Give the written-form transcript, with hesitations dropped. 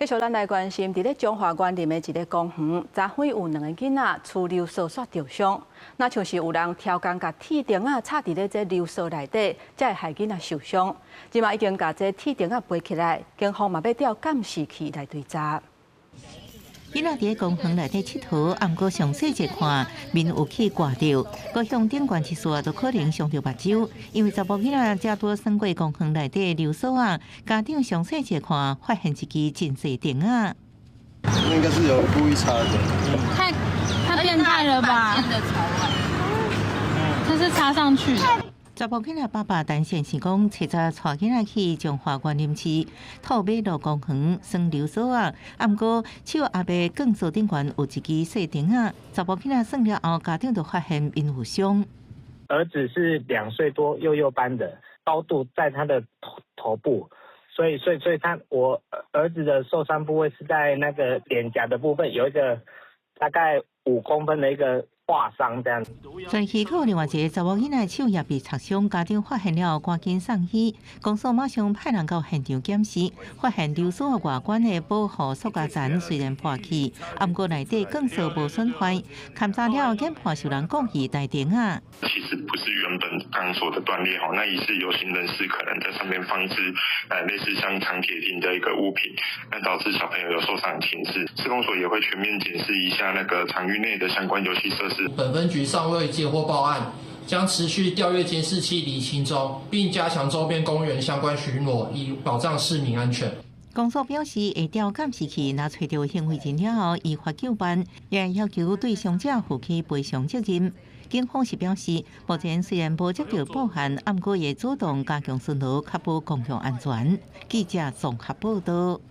继续咱来关心，伫咧中华园林的一个公园，昨昏有2个囡仔触流索刷受伤，那像是有人挑工甲铁钉啊插伫咧这流索内底，才会害囡仔受伤。即嘛已经甲这铁钉啊背起来，警方嘛要调监视器来追查。 囡仔伫公园内底佚佗，毋过详细一看，面有去挂着，搁向顶悬一撮，都可能伤着目睭。因为查某囡仔正多穿过公园内底流索啊，家长详细一看，发现一支真细钉啊。应该是有人故意插的。太变态了吧！它是插上去。 查某囡仔爸爸担心是讲，早早带囡仔去中华园林市套马路公园耍流索啊，毋过手也未更锁顶悬有一支细钉啊。查某囡仔耍了后，家长就发现因有伤。儿子是2岁多，幼幼班的，高度在他的头部，所以我儿子的受伤部位是在那个脸颊的部分，有一个大概5公分的一个。 划伤这样。在溪口另外一个查某囡仔手也被擦伤，家长发现了，赶紧送医。公所马上派人到现场检视，发现流索外观的保护塑胶层虽然破去，毋过内底更是无损坏。勘查了，检判受人故意带钉啊。其实不是原本钢索的断裂哈，那疑似有心人士可能在上面放置类似像长铁钉的一个物品，那导致小朋友有受伤的情势。施工所也会全面检视一下那个场域内的相关游戏设施。 本分局尚未接获报案，将持续调阅监视器厘清中，并加强周边公园相关巡逻，以保障市民安全。公所表示，会调监视器，若找到行为人了后，依法究办，也要求对伤者负起赔偿责任。警方是表示，目前虽然无接到报案，毋过也主动加强巡逻，确保公共安全。记者综合报道。